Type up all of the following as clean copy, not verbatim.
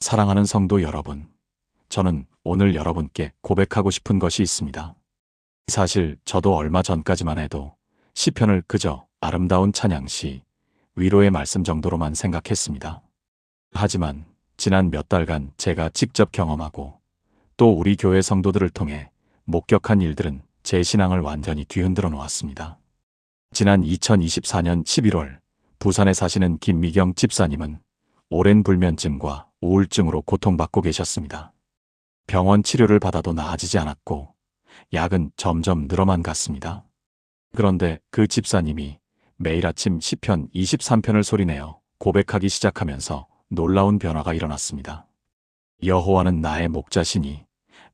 사랑하는 성도 여러분, 저는 오늘 여러분께 고백하고 싶은 것이 있습니다. 사실 저도 얼마 전까지만 해도 시편을 그저 아름다운 찬양시, 위로의 말씀 정도로만 생각했습니다. 하지만 지난 몇 달간 제가 직접 경험하고 또 우리 교회 성도들을 통해 목격한 일들은 제 신앙을 완전히 뒤흔들어 놓았습니다. 지난 2024년 11월 부산에 사시는 김미경 집사님은 오랜 불면증과 우울증으로 고통받고 계셨습니다. 병원 치료를 받아도 나아지지 않았고 약은 점점 늘어만 갔습니다. 그런데 그 집사님이 매일 아침 시편 23편을 소리내어 고백하기 시작하면서 놀라운 변화가 일어났습니다. 여호와는 나의 목자시니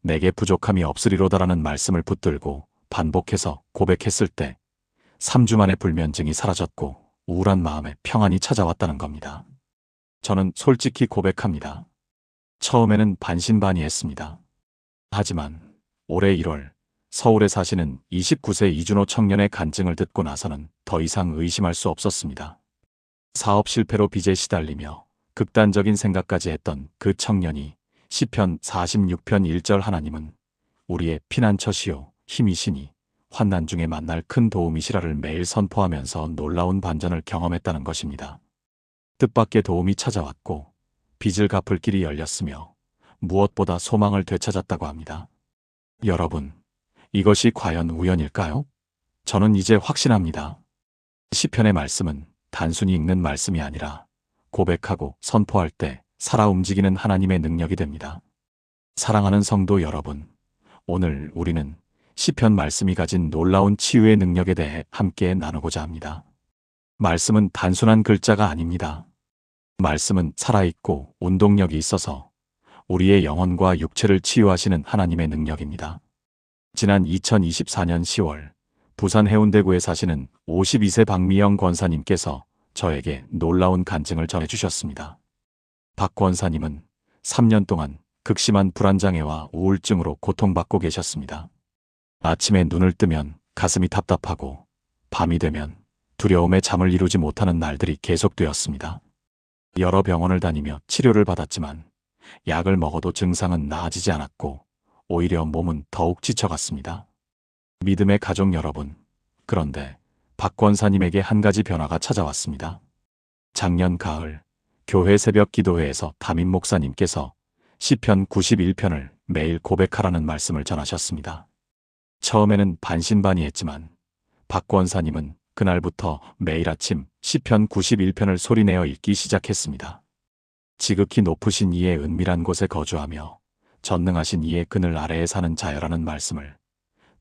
내게 부족함이 없으리로다라는 말씀을 붙들고 반복해서 고백했을 때 3주 만에 불면증이 사라졌고 우울한 마음에 평안이 찾아왔다는 겁니다. 저는 솔직히 고백합니다. 처음에는 반신반의했습니다. 하지만 올해 1월 서울에 사시는 29세 이준호 청년의 간증을 듣고 나서는 더 이상 의심할 수 없었습니다. 사업 실패로 빚에 시달리며 극단적인 생각까지 했던 그 청년이 시편 46편 1절 하나님은 우리의 피난처시요 힘이시니 환난 중에 만날 큰 도움이시라를 매일 선포하면서 놀라운 반전을 경험했다는 것입니다. 뜻밖의 도움이 찾아왔고 빚을 갚을 길이 열렸으며 무엇보다 소망을 되찾았다고 합니다. 여러분, 이것이 과연 우연일까요? 저는 이제 확신합니다. 시편의 말씀은 단순히 읽는 말씀이 아니라 고백하고 선포할 때 살아 움직이는 하나님의 능력이 됩니다. 사랑하는 성도 여러분, 오늘 우리는 시편 말씀이 가진 놀라운 치유의 능력에 대해 함께 나누고자 합니다. 말씀은 단순한 글자가 아닙니다. 말씀은 살아있고 운동력이 있어서 우리의 영혼과 육체를 치유하시는 하나님의 능력입니다. 지난 2024년 10월 부산 해운대구에 사시는 52세 박미영 권사님께서 저에게 놀라운 간증을 전해주셨습니다. 박 권사님은 3년 동안 극심한 불안장애와 우울증으로 고통받고 계셨습니다. 아침에 눈을 뜨면 가슴이 답답하고 밤이 되면 두려움에 잠을 이루지 못하는 날들이 계속되었습니다. 여러 병원을 다니며 치료를 받았지만 약을 먹어도 증상은 나아지지 않았고 오히려 몸은 더욱 지쳐갔습니다. 믿음의 가족 여러분, 그런데 박 권사님에게 한 가지 변화가 찾아왔습니다. 작년 가을 교회 새벽 기도회에서 담임 목사님께서 시편 91편을 매일 고백하라는 말씀을 전하셨습니다. 처음에는 반신반의했지만 박 권사님은 그날부터 매일 아침 시편 91편을 소리내어 읽기 시작했습니다. 지극히 높으신 이의 은밀한 곳에 거주하며 전능하신 이의 그늘 아래에 사는 자여라는 말씀을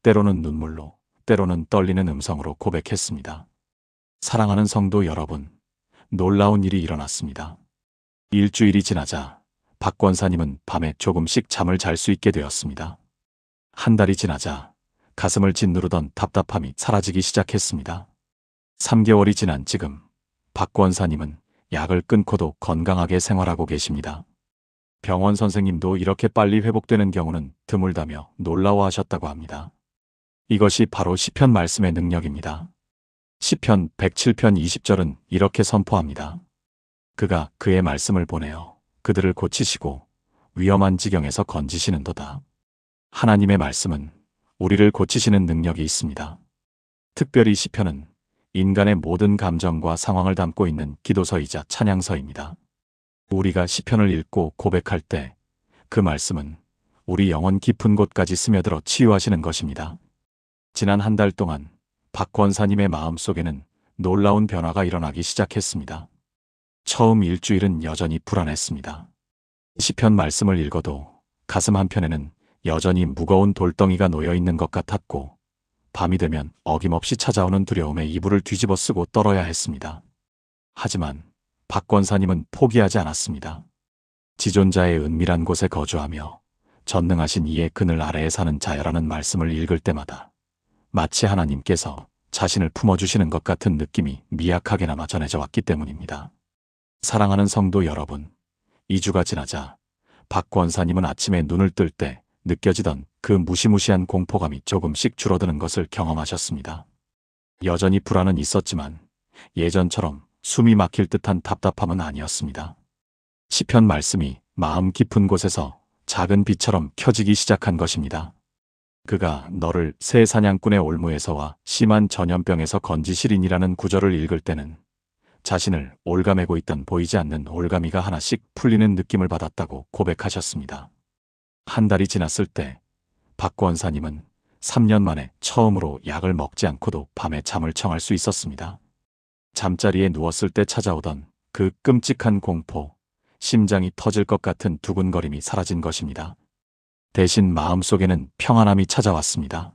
때로는 눈물로 때로는 떨리는 음성으로 고백했습니다. 사랑하는 성도 여러분, 놀라운 일이 일어났습니다. 일주일이 지나자 박 권사님은 밤에 조금씩 잠을 잘 수 있게 되었습니다. 한 달이 지나자 가슴을 짓누르던 답답함이 사라지기 시작했습니다. 3개월이 지난 지금 박 권사님은 약을 끊고도 건강하게 생활하고 계십니다. 병원 선생님도 이렇게 빨리 회복되는 경우는 드물다며 놀라워하셨다고 합니다. 이것이 바로 시편 말씀의 능력입니다. 시편 107편 20절은 이렇게 선포합니다. 그가 그의 말씀을 보내어 그들을 고치시고 위험한 지경에서 건지시는도다. 하나님의 말씀은 우리를 고치시는 능력이 있습니다. 특별히 시편은 인간의 모든 감정과 상황을 담고 있는 기도서이자 찬양서입니다. 우리가 시편을 읽고 고백할 때 그 말씀은 우리 영혼 깊은 곳까지 스며들어 치유하시는 것입니다. 지난 한 달 동안 박 권사님의 마음속에는 놀라운 변화가 일어나기 시작했습니다. 처음 일주일은 여전히 불안했습니다. 시편 말씀을 읽어도 가슴 한편에는 여전히 무거운 돌덩이가 놓여 있는 것 같았고 밤이 되면 어김없이 찾아오는 두려움에 이불을 뒤집어 쓰고 떨어야 했습니다. 하지만 박 권사님은 포기하지 않았습니다. 지존자의 은밀한 곳에 거주하며 전능하신 이의 그늘 아래에 사는 자여라는 말씀을 읽을 때마다 마치 하나님께서 자신을 품어주시는 것 같은 느낌이 미약하게나마 전해져 왔기 때문입니다. 사랑하는 성도 여러분, 2주가 지나자 박 권사님은 아침에 눈을 뜰 때 느껴지던 그 무시무시한 공포감이 조금씩 줄어드는 것을 경험하셨습니다. 여전히 불안은 있었지만 예전처럼 숨이 막힐 듯한 답답함은 아니었습니다. 시편 말씀이 마음 깊은 곳에서 작은 빛처럼 켜지기 시작한 것입니다. 그가 너를 새 사냥꾼의 올무에서와 심한 전염병에서 건지시리니라는 구절을 읽을 때는 자신을 올가매고 있던 보이지 않는 올가미가 하나씩 풀리는 느낌을 받았다고 고백하셨습니다. 한 달이 지났을 때 박 권사님은 3년 만에 처음으로 약을 먹지 않고도 밤에 잠을 청할 수 있었습니다. 잠자리에 누웠을 때 찾아오던 그 끔찍한 공포, 심장이 터질 것 같은 두근거림이 사라진 것입니다. 대신 마음속에는 평안함이 찾아왔습니다.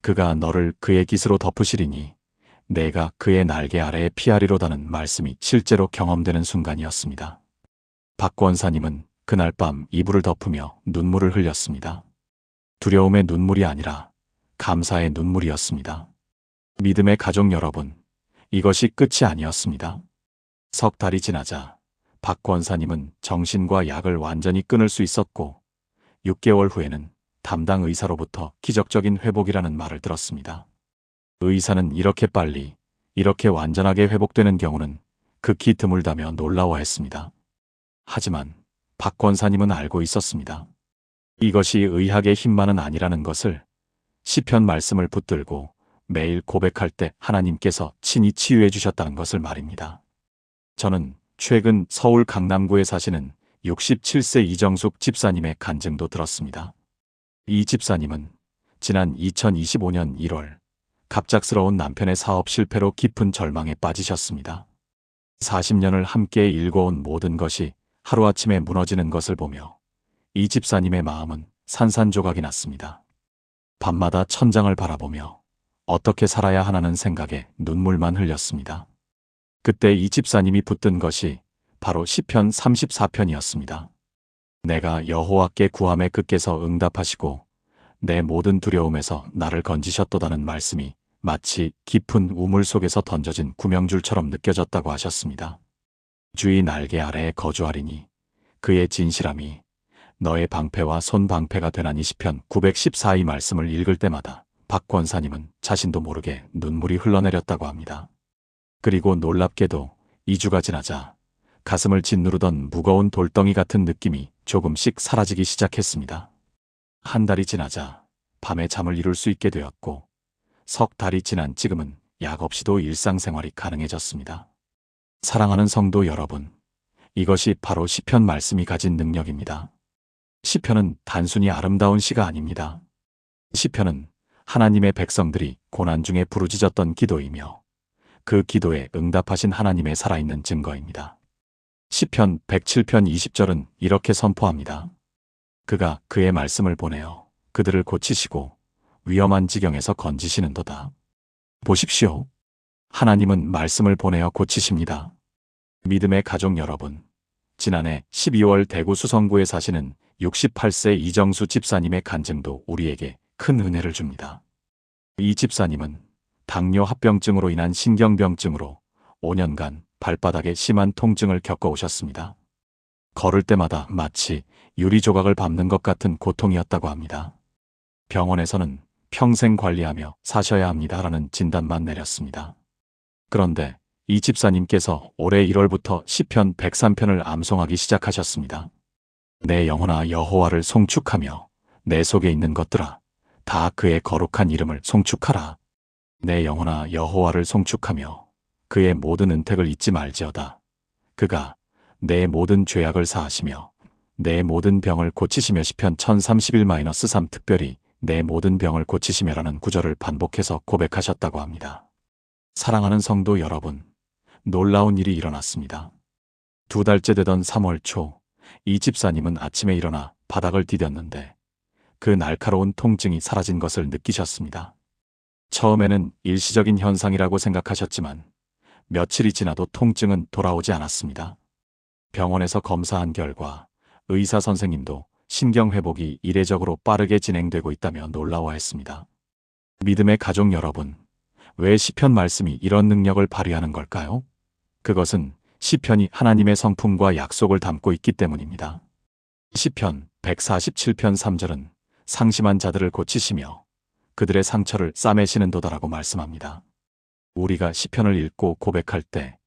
그가 너를 그의 깃으로 덮으시리니 내가 그의 날개 아래에 피하리로다는 말씀이 실제로 경험되는 순간이었습니다. 박 권사님은 그날 밤 이불을 덮으며 눈물을 흘렸습니다. 두려움의 눈물이 아니라 감사의 눈물이었습니다. 믿음의 가족 여러분, 이것이 끝이 아니었습니다. 석 달이 지나자 박 권사님은 정신과 약을 완전히 끊을 수 있었고 6개월 후에는 담당 의사로부터 기적적인 회복이라는 말을 들었습니다. 의사는 이렇게 빨리, 이렇게 완전하게 회복되는 경우는 극히 드물다며 놀라워했습니다. 하지만 박 권사님은 알고 있었습니다. 이것이 의학의 힘만은 아니라는 것을. 시편 말씀을 붙들고 매일 고백할 때 하나님께서 친히 치유해 주셨다는 것을 말입니다. 저는 최근 서울 강남구에 사시는 67세 이정숙 집사님의 간증도 들었습니다. 이 집사님은 지난 2025년 1월 갑작스러운 남편의 사업 실패로 깊은 절망에 빠지셨습니다. 40년을 함께 일궈온 모든 것이 하루아침에 무너지는 것을 보며 이 집사님의 마음은 산산조각이 났습니다. 밤마다 천장을 바라보며 어떻게 살아야 하나는 생각에 눈물만 흘렸습니다. 그때 이 집사님이 붙든 것이 바로 시편 34편이었습니다. 내가 여호와께 구함에 그께서 응답하시고 내 모든 두려움에서 나를 건지셨도다는 말씀이 마치 깊은 우물 속에서 던져진 구명줄처럼 느껴졌다고 하셨습니다. 주의 날개 아래에 거주하리니 그의 진실함이 너의 방패와 손방패가 되나니 시편 914의 말씀을 읽을 때마다 박 권사님은 자신도 모르게 눈물이 흘러내렸다고 합니다. 그리고 놀랍게도 2주가 지나자 가슴을 짓누르던 무거운 돌덩이 같은 느낌이 조금씩 사라지기 시작했습니다. 한 달이 지나자 밤에 잠을 이룰 수 있게 되었고 석 달이 지난 지금은 약 없이도 일상생활이 가능해졌습니다. 사랑하는 성도 여러분, 이것이 바로 시편 말씀이 가진 능력입니다. 시편은 단순히 아름다운 시가 아닙니다. 시편은 하나님의 백성들이 고난 중에 부르짖었던 기도이며 그 기도에 응답하신 하나님의 살아있는 증거입니다. 시편 107편 20절은 이렇게 선포합니다. 그가 그의 말씀을 보내어 그들을 고치시고 위험한 지경에서 건지시는도다. 보십시오. 하나님은 말씀을 보내어 고치십니다. 믿음의 가족 여러분, 지난해 12월 대구 수성구에 사시는 68세 이정수 집사님의 간증도 우리에게 큰 은혜를 줍니다. 이 집사님은 당뇨 합병증으로 인한 신경병증으로 5년간 발바닥에 심한 통증을 겪어오셨습니다. 걸을 때마다 마치 유리조각을 밟는 것 같은 고통이었다고 합니다. 병원에서는 평생 관리하며 사셔야 합니다라는 진단만 내렸습니다. 그런데 이 집사님께서 올해 1월부터 시편 103편을 암송하기 시작하셨습니다. 내 영혼아 여호와를 송축하며 내 속에 있는 것들아 다 그의 거룩한 이름을 송축하라. 내 영혼아 여호와를 송축하며 그의 모든 은택을 잊지 말지어다. 그가 내 모든 죄악을 사하시며 내 모든 병을 고치시며 시편 1031-3 특별히 내 모든 병을 고치시며라는 구절을 반복해서 고백하셨다고 합니다. 사랑하는 성도 여러분, 놀라운 일이 일어났습니다. 2달째 되던 3월 초, 이 집사님은 아침에 일어나 바닥을 디뎠는데 그 날카로운 통증이 사라진 것을 느끼셨습니다. 처음에는 일시적인 현상이라고 생각하셨지만 며칠이 지나도 통증은 돌아오지 않았습니다. 병원에서 검사한 결과 의사 선생님도 신경회복이 이례적으로 빠르게 진행되고 있다며 놀라워했습니다. 믿음의 가족 여러분, 왜 시편 말씀이 이런 능력을 발휘하는 걸까요? 그것은 시편이 하나님의 성품과 약속을 담고 있기 때문입니다. 시편 147편 3절은 상심한 자들을 고치시며 그들의 상처를 싸매시는도다라고 말씀합니다. 우리가 시편을 읽고 고백할 때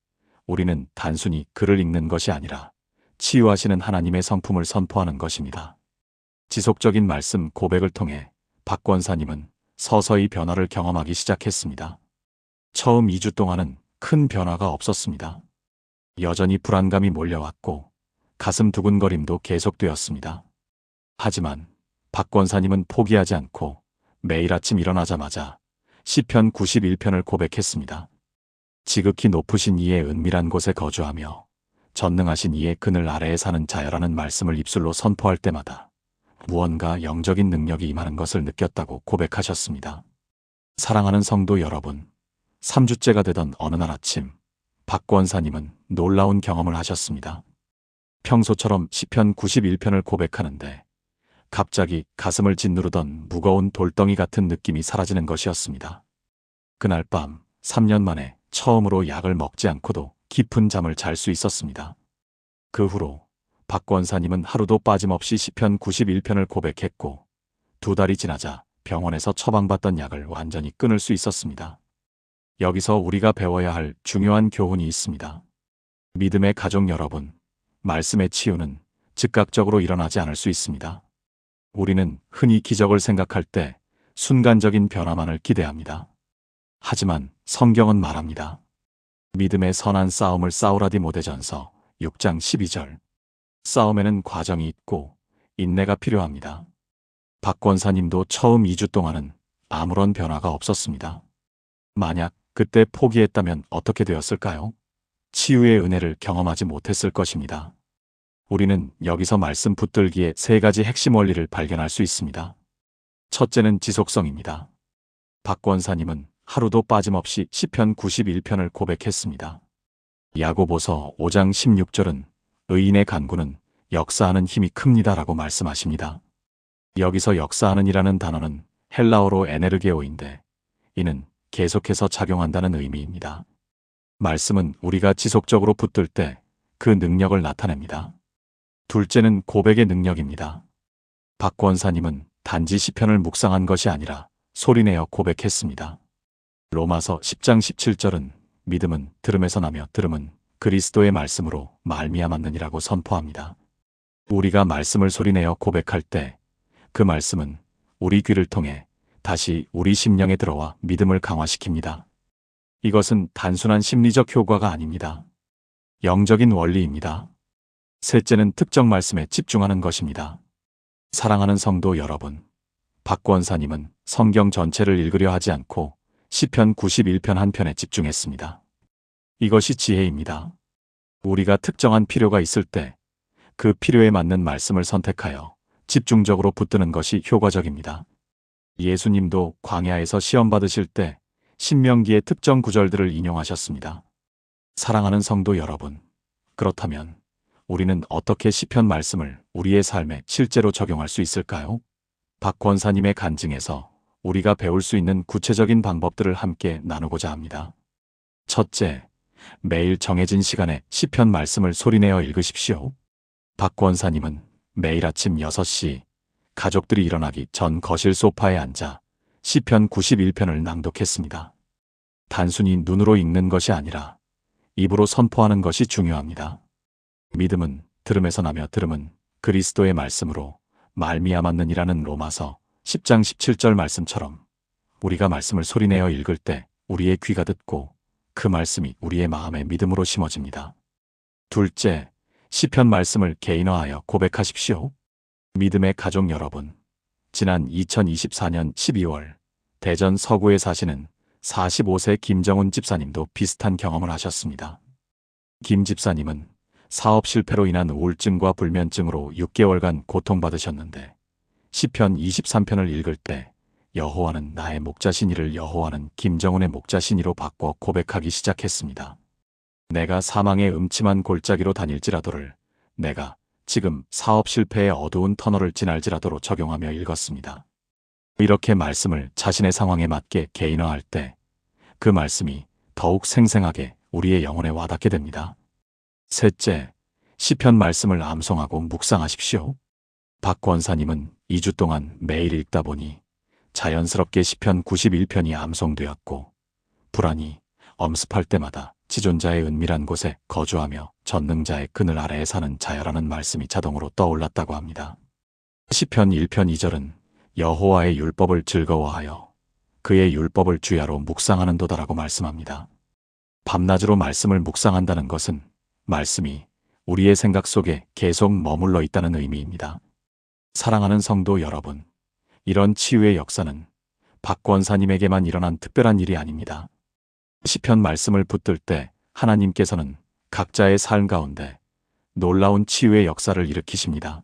우리는 단순히 글을 읽는 것이 아니라 치유하시는 하나님의 성품을 선포하는 것입니다. 지속적인 말씀 고백을 통해 박 권사님은 서서히 변화를 경험하기 시작했습니다. 처음 2주 동안은 큰 변화가 없었습니다. 여전히 불안감이 몰려왔고 가슴 두근거림도 계속되었습니다. 하지만 박 권사님은 포기하지 않고 매일 아침 일어나자마자 시편 91편을 고백했습니다. 지극히 높으신 이의 은밀한 곳에 거주하며 전능하신 이의 그늘 아래에 사는 자여라는 말씀을 입술로 선포할 때마다 무언가 영적인 능력이 임하는 것을 느꼈다고 고백하셨습니다. 사랑하는 성도 여러분, 3주째가 되던 어느 날 아침 박 권사님은 놀라운 경험을 하셨습니다. 평소처럼 시편 91편을 고백하는데 갑자기 가슴을 짓누르던 무거운 돌덩이 같은 느낌이 사라지는 것이었습니다. 그날 밤 3년 만에 처음으로 약을 먹지 않고도 깊은 잠을 잘 수 있었습니다. 그 후로 박 권사님은 하루도 빠짐없이 시편 91편을 고백했고 2달이 지나자 병원에서 처방받던 약을 완전히 끊을 수 있었습니다. 여기서 우리가 배워야 할 중요한 교훈이 있습니다. 믿음의 가족 여러분, 말씀의 치유는 즉각적으로 일어나지 않을 수 있습니다. 우리는 흔히 기적을 생각할 때 순간적인 변화만을 기대합니다. 하지만 성경은 말합니다. 믿음의 선한 싸움을 싸우라 디모데전서 6장 12절. 싸움에는 과정이 있고 인내가 필요합니다. 박 권사님도 처음 2주 동안은 아무런 변화가 없었습니다. 만약 그때 포기했다면 어떻게 되었을까요? 치유의 은혜를 경험하지 못했을 것입니다. 우리는 여기서 말씀 붙들기의 3가지 핵심 원리를 발견할 수 있습니다. 첫째는 지속성입니다. 박 권사님은 하루도 빠짐없이 시편 91편을 고백했습니다. 야고보서 5장 16절은 의인의 간구는 역사하는 힘이 큽니다라고 말씀하십니다. 여기서 역사하는 이라는 단어는 헬라어로 에네르게오인데 이는 계속해서 작용한다는 의미입니다. 말씀은 우리가 지속적으로 붙들 때 그 능력을 나타냅니다. 둘째는 고백의 능력입니다. 박 권사님은 단지 시편을 묵상한 것이 아니라 소리내어 고백했습니다. 로마서 10장 17절은 믿음은 들음에서 나며 들음은 그리스도의 말씀으로 말미암았느니라고 선포합니다. 우리가 말씀을 소리내어 고백할 때 그 말씀은 우리 귀를 통해 다시 우리 심령에 들어와 믿음을 강화시킵니다. 이것은 단순한 심리적 효과가 아닙니다. 영적인 원리입니다. 셋째는 특정 말씀에 집중하는 것입니다. 사랑하는 성도 여러분, 박 권사님은 성경 전체를 읽으려 하지 않고 시편 91편 한 편에 집중했습니다. 이것이 지혜입니다. 우리가 특정한 필요가 있을 때 그 필요에 맞는 말씀을 선택하여 집중적으로 붙드는 것이 효과적입니다. 예수님도 광야에서 시험 받으실 때 신명기의 특정 구절들을 인용하셨습니다. 사랑하는 성도 여러분, 그렇다면 우리는 어떻게 시편 말씀을 우리의 삶에 실제로 적용할 수 있을까요? 박 권사님의 간증에서 우리가 배울 수 있는 구체적인 방법들을 함께 나누고자 합니다. 첫째, 매일 정해진 시간에 시편 말씀을 소리내어 읽으십시오. 박 권사님은 매일 아침 6시 가족들이 일어나기 전 거실 소파에 앉아 시편 91편을 낭독했습니다. 단순히 눈으로 읽는 것이 아니라 입으로 선포하는 것이 중요합니다. 믿음은 들음에서 나며 들음은 그리스도의 말씀으로 말미암았느니라는 로마서 10장 17절 말씀처럼 우리가 말씀을 소리내어 읽을 때 우리의 귀가 듣고 그 말씀이 우리의 마음에 믿음으로 심어집니다. 둘째, 시편 말씀을 개인화하여 고백하십시오. 믿음의 가족 여러분, 지난 2024년 12월 대전 서구에 사시는 45세 김정훈 집사님도 비슷한 경험을 하셨습니다. 김 집사님은 사업 실패로 인한 우울증과 불면증으로 6개월간 고통받으셨는데 시편 23편을 읽을 때 여호와는 나의 목자시니를 여호와는 김정훈의 목자시니로 바꿔 고백하기 시작했습니다. 내가 사망의 음침한 골짜기로 다닐지라도를 내가 지금 사업 실패의 어두운 터널을 지날지라도로 적용하며 읽었습니다. 이렇게 말씀을 자신의 상황에 맞게 개인화할 때 그 말씀이 더욱 생생하게 우리의 영혼에 와닿게 됩니다. 셋째, 시편 말씀을 암송하고 묵상하십시오. 박 권사님은 2주 동안 매일 읽다 보니 자연스럽게 시편 91편이 암송되었고 불안이 엄습할 때마다 지존자의 은밀한 곳에 거주하며 전능자의 그늘 아래에 사는 자여라는 말씀이 자동으로 떠올랐다고 합니다. 시편 1편 2절은 여호와의 율법을 즐거워하여 그의 율법을 주야로 묵상하는도다라고 말씀합니다. 밤낮으로 말씀을 묵상한다는 것은 말씀이 우리의 생각 속에 계속 머물러 있다는 의미입니다. 사랑하는 성도 여러분, 이런 치유의 역사는 박 권사님에게만 일어난 특별한 일이 아닙니다. 시편 말씀을 붙들 때 하나님께서는 각자의 삶 가운데 놀라운 치유의 역사를 일으키십니다.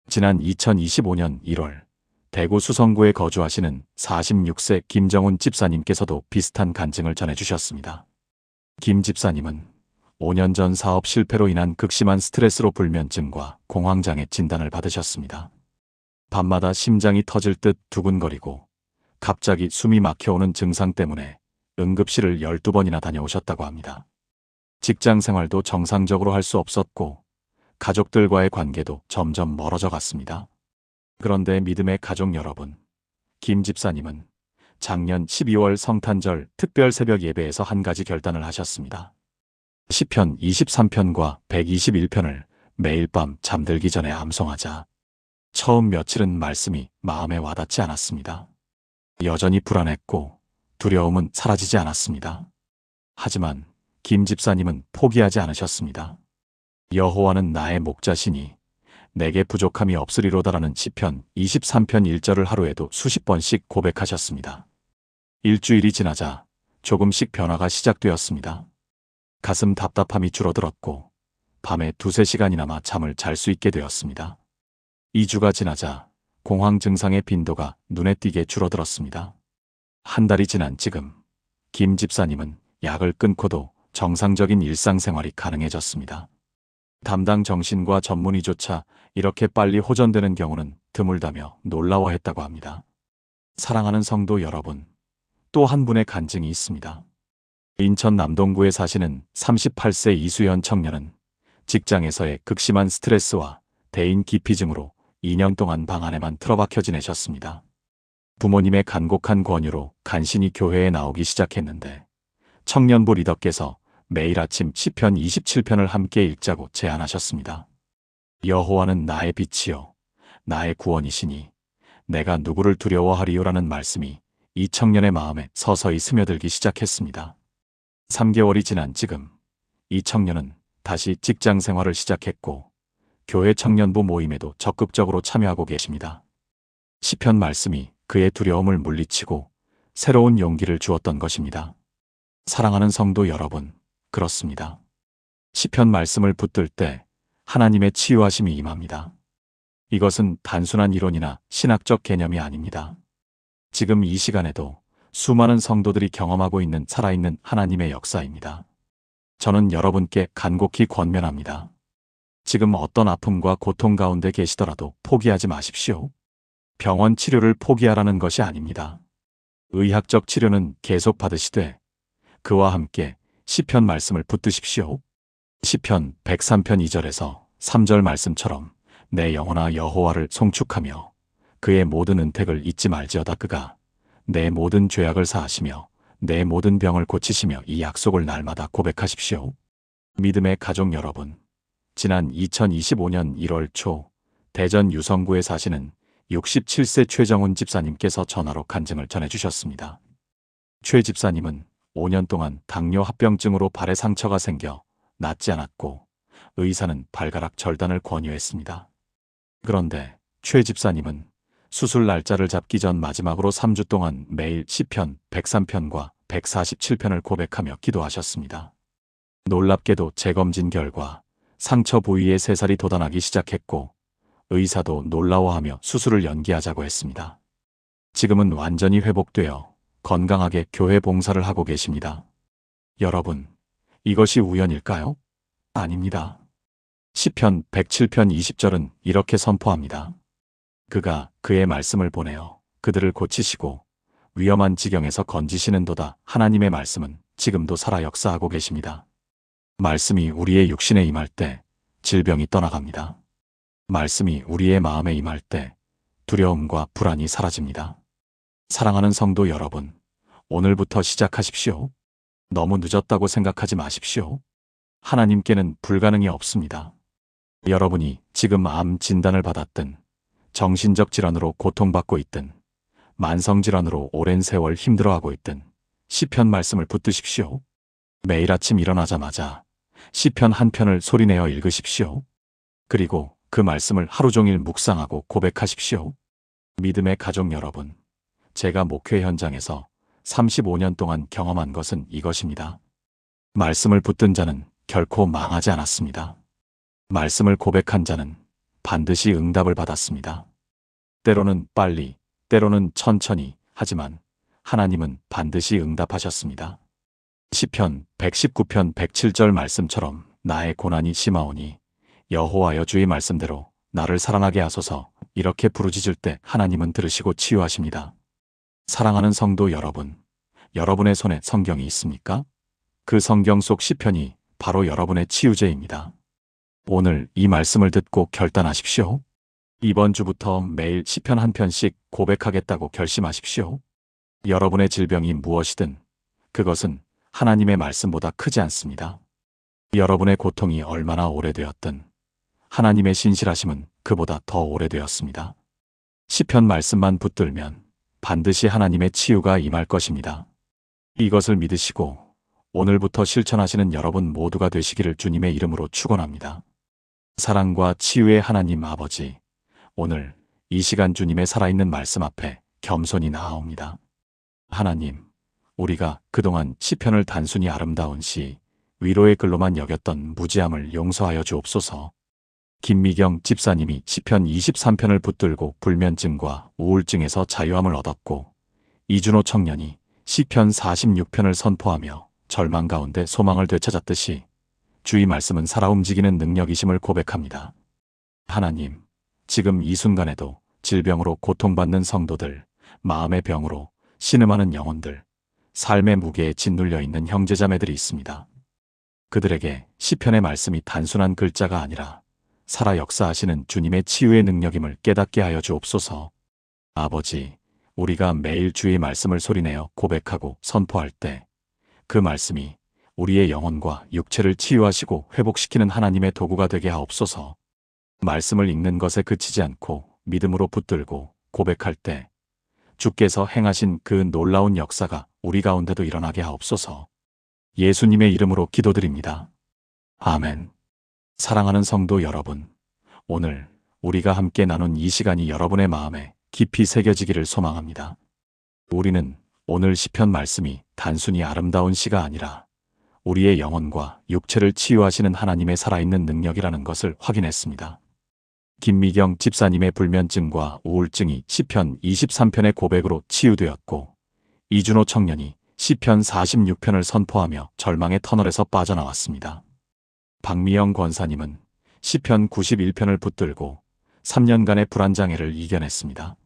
지난 2025년 1월 대구 수성구에 거주하시는 46세 김정훈 집사님께서도 비슷한 간증을 전해주셨습니다. 김 집사님은 5년 전 사업 실패로 인한 극심한 스트레스로 불면증과 공황장애 진단을 받으셨습니다. 밤마다 심장이 터질 듯 두근거리고 갑자기 숨이 막혀오는 증상 때문에 응급실을 12번이나 다녀오셨다고 합니다. 직장 생활도 정상적으로 할 수 없었고 가족들과의 관계도 점점 멀어져 갔습니다. 그런데 믿음의 가족 여러분, 김 집사님은 작년 12월 성탄절 특별 새벽 예배에서 한 가지 결단을 하셨습니다. 시편 23편과 121편을 매일 밤 잠들기 전에 암송하자 처음 며칠은 말씀이 마음에 와닿지 않았습니다. 여전히 불안했고 두려움은 사라지지 않았습니다. 하지만 김 집사님은 포기하지 않으셨습니다. 여호와는 나의 목자시니 내게 부족함이 없으리로다라는 시편 23편 1절을 하루에도 수십 번씩 고백하셨습니다. 일주일이 지나자 조금씩 변화가 시작되었습니다. 가슴 답답함이 줄어들었고 밤에 2~3시간이나마 잠을 잘 수 있게 되었습니다. 2주가 지나자 공황 증상의 빈도가 눈에 띄게 줄어들었습니다. 한 달이 지난 지금 김 집사님은 약을 끊고도 정상적인 일상생활이 가능해졌습니다. 담당 정신과 전문의조차 이렇게 빨리 호전되는 경우는 드물다며 놀라워했다고 합니다. 사랑하는 성도 여러분, 또 한 분의 간증이 있습니다. 인천 남동구에 사시는 38세 이수연 청년은 직장에서의 극심한 스트레스와 대인 기피증으로 2년 동안 방 안에만 틀어박혀 지내셨습니다. 부모님의 간곡한 권유로 간신히 교회에 나오기 시작했는데 청년부 리더께서 매일 아침 시편 27편을 함께 읽자고 제안하셨습니다. 여호와는 나의 빛이요 나의 구원이시니 내가 누구를 두려워하리요라는 말씀이 이 청년의 마음에 서서히 스며들기 시작했습니다. 3개월이 지난 지금 이 청년은 다시 직장 생활을 시작했고 교회 청년부 모임에도 적극적으로 참여하고 계십니다. 시편 말씀이 그의 두려움을 물리치고 새로운 용기를 주었던 것입니다. 사랑하는 성도 여러분, 그렇습니다. 시편 말씀을 붙들 때 하나님의 치유하심이 임합니다. 이것은 단순한 이론이나 신학적 개념이 아닙니다. 지금 이 시간에도 수많은 성도들이 경험하고 있는 살아있는 하나님의 역사입니다. 저는 여러분께 간곡히 권면합니다. 지금 어떤 아픔과 고통 가운데 계시더라도 포기하지 마십시오. 병원 치료를 포기하라는 것이 아닙니다. 의학적 치료는 계속 받으시되 그와 함께 시편 말씀을 붙드십시오. 시편 103편 2절에서 3절 말씀처럼 내 영혼아 여호와를 송축하며 그의 모든 은택을 잊지 말지어다. 그가 내 모든 죄악을 사하시며 내 모든 병을 고치시며 이 약속을 날마다 고백하십시오. 믿음의 가족 여러분, 지난 2025년 1월 초 대전 유성구에 사시는 67세 최정훈 집사님께서 전화로 간증을 전해주셨습니다. 최 집사님은 5년 동안 당뇨 합병증으로 발에 상처가 생겨 낫지 않았고 의사는 발가락 절단을 권유했습니다. 그런데 최 집사님은 수술 날짜를 잡기 전 마지막으로 3주 동안 매일 시편 103편과 147편을 고백하며 기도하셨습니다. 놀랍게도 재검진 결과 상처 부위에 새살이 돋아나기 시작했고 의사도 놀라워하며 수술을 연기하자고 했습니다. 지금은 완전히 회복되어 건강하게 교회 봉사를 하고 계십니다. 여러분, 이것이 우연일까요? 아닙니다. 시편 107편 20절은 이렇게 선포합니다. 그가 그의 말씀을 보내어 그들을 고치시고 위험한 지경에서 건지시는도다. 하나님의 말씀은 지금도 살아 역사하고 계십니다. 말씀이 우리의 육신에 임할 때 질병이 떠나갑니다. 말씀이 우리의 마음에 임할 때 두려움과 불안이 사라집니다. 사랑하는 성도 여러분, 오늘부터 시작하십시오. 너무 늦었다고 생각하지 마십시오. 하나님께는 불가능이 없습니다. 여러분이 지금 암 진단을 받았든, 정신적 질환으로 고통받고 있든, 만성질환으로 오랜 세월 힘들어하고 있든 시편 말씀을 붙드십시오. 매일 아침 일어나자마자 시편 한 편을 소리내어 읽으십시오. 그리고 그 말씀을 하루 종일 묵상하고 고백하십시오. 믿음의 가족 여러분, 제가 목회 현장에서 35년 동안 경험한 것은 이것입니다. 말씀을 붙든 자는 결코 망하지 않았습니다. 말씀을 고백한 자는 반드시 응답을 받았습니다. 때로는 빨리, 때로는 천천히, 하지만 하나님은 반드시 응답하셨습니다. 시편 119편 107절 말씀처럼 나의 고난이 심하오니 여호와여 주의 말씀대로 나를 살아나게 하소서. 이렇게 부르짖을 때 하나님은 들으시고 치유하십니다. 사랑하는 성도 여러분, 여러분의 손에 성경이 있습니까? 그 성경 속 시편이 바로 여러분의 치유제입니다. 오늘 이 말씀을 듣고 결단하십시오. 이번 주부터 매일 시편 한 편씩 고백하겠다고 결심하십시오. 여러분의 질병이 무엇이든 그것은 하나님의 말씀보다 크지 않습니다. 여러분의 고통이 얼마나 오래되었든 하나님의 신실하심은 그보다 더 오래되었습니다. 시편 말씀만 붙들면 반드시 하나님의 치유가 임할 것입니다. 이것을 믿으시고 오늘부터 실천하시는 여러분 모두가 되시기를 주님의 이름으로 축원합니다. 사랑과 치유의 하나님 아버지, 오늘 이 시간 주님의 살아있는 말씀 앞에 겸손히 나아옵니다. 하나님, 우리가 그동안 시편을 단순히 아름다운 시, 위로의 글로만 여겼던 무지함을 용서하여 주옵소서. 김미경 집사님이 시편 23편을 붙들고 불면증과 우울증에서 자유함을 얻었고, 이준호 청년이 시편 46편을 선포하며 절망 가운데 소망을 되찾았듯이 주의 말씀은 살아 움직이는 능력이심을 고백합니다. 하나님, 지금 이 순간에도 질병으로 고통받는 성도들, 마음의 병으로 신음하는 영혼들, 삶의 무게에 짓눌려 있는 형제자매들이 있습니다. 그들에게 시편의 말씀이 단순한 글자가 아니라 살아 역사하시는 주님의 치유의 능력임을 깨닫게 하여 주옵소서. 아버지, 우리가 매일 주의 말씀을 소리내어 고백하고 선포할 때 그 말씀이 우리의 영혼과 육체를 치유하시고 회복시키는 하나님의 도구가 되게 하옵소서. 말씀을 읽는 것에 그치지 않고 믿음으로 붙들고 고백할 때 주께서 행하신 그 놀라운 역사가 우리 가운데도 일어나게 하옵소서. 예수님의 이름으로 기도드립니다. 아멘. 사랑하는 성도 여러분, 오늘 우리가 함께 나눈 이 시간이 여러분의 마음에 깊이 새겨지기를 소망합니다. 우리는 오늘 시편 말씀이 단순히 아름다운 시가 아니라 우리의 영혼과 육체를 치유하시는 하나님의 살아있는 능력이라는 것을 확인했습니다. 김미경 집사님의 불면증과 우울증이 시편 23편의 고백으로 치유되었고, 이준호 청년이 시편 46편을 선포하며 절망의 터널에서 빠져나왔습니다. 박미영 권사님은 시편 91편을 붙들고 3년간의 불안장애를 이겨냈습니다.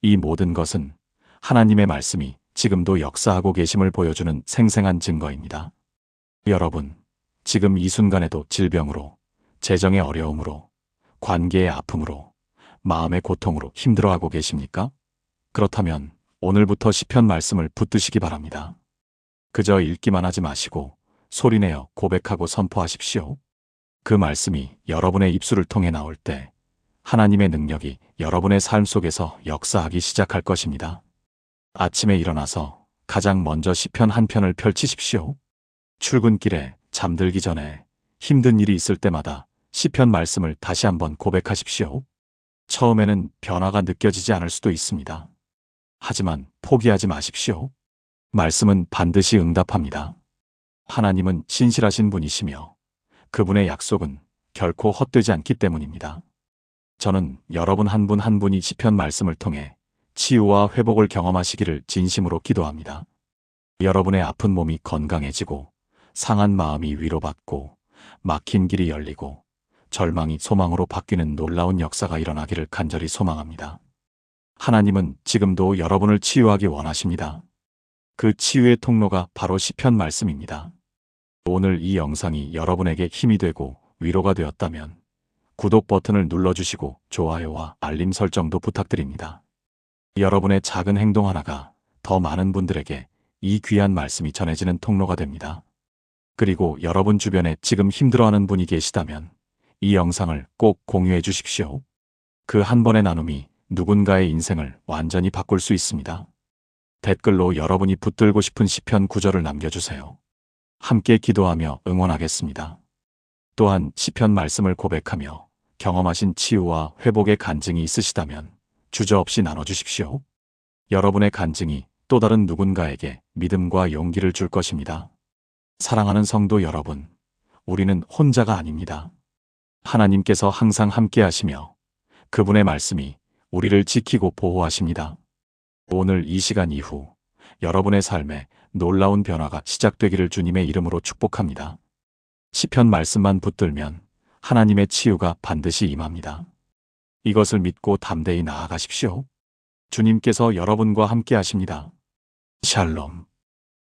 이 모든 것은 하나님의 말씀이 지금도 역사하고 계심을 보여주는 생생한 증거입니다. 여러분, 지금 이 순간에도 질병으로, 재정의 어려움으로, 관계의 아픔으로, 마음의 고통으로 힘들어하고 계십니까? 그렇다면 오늘부터 시편 말씀을 붙드시기 바랍니다. 그저 읽기만 하지 마시고 소리내어 고백하고 선포하십시오. 그 말씀이 여러분의 입술을 통해 나올 때 하나님의 능력이 여러분의 삶 속에서 역사하기 시작할 것입니다. 아침에 일어나서 가장 먼저 시편 한 편을 펼치십시오. 출근길에, 잠들기 전에, 힘든 일이 있을 때마다 시편 말씀을 다시 한번 고백하십시오. 처음에는 변화가 느껴지지 않을 수도 있습니다. 하지만 포기하지 마십시오. 말씀은 반드시 응답합니다. 하나님은 신실하신 분이시며 그분의 약속은 결코 헛되지 않기 때문입니다. 저는 여러분 한 분 한 분이 시편 말씀을 통해 치유와 회복을 경험하시기를 진심으로 기도합니다. 여러분의 아픈 몸이 건강해지고 상한 마음이 위로받고 막힌 길이 열리고 절망이 소망으로 바뀌는 놀라운 역사가 일어나기를 간절히 소망합니다. 하나님은 지금도 여러분을 치유하기 원하십니다. 그 치유의 통로가 바로 시편 말씀입니다. 오늘 이 영상이 여러분에게 힘이 되고 위로가 되었다면 구독 버튼을 눌러주시고 좋아요와 알림 설정도 부탁드립니다. 여러분의 작은 행동 하나가 더 많은 분들에게 이 귀한 말씀이 전해지는 통로가 됩니다. 그리고 여러분 주변에 지금 힘들어하는 분이 계시다면 이 영상을 꼭 공유해 주십시오. 그 한 번의 나눔이 누군가의 인생을 완전히 바꿀 수 있습니다. 댓글로 여러분이 붙들고 싶은 시편 구절을 남겨주세요. 함께 기도하며 응원하겠습니다. 또한 시편 말씀을 고백하며 경험하신 치유와 회복의 간증이 있으시다면 주저없이 나눠주십시오. 여러분의 간증이 또 다른 누군가에게 믿음과 용기를 줄 것입니다. 사랑하는 성도 여러분, 우리는 혼자가 아닙니다. 하나님께서 항상 함께 하시며 그분의 말씀이 우리를 지키고 보호하십니다. 오늘 이 시간 이후 여러분의 삶에 놀라운 변화가 시작되기를 주님의 이름으로 축복합니다. 시편 말씀만 붙들면 하나님의 치유가 반드시 임합니다. 이것을 믿고 담대히 나아가십시오. 주님께서 여러분과 함께 하십니다. 샬롬.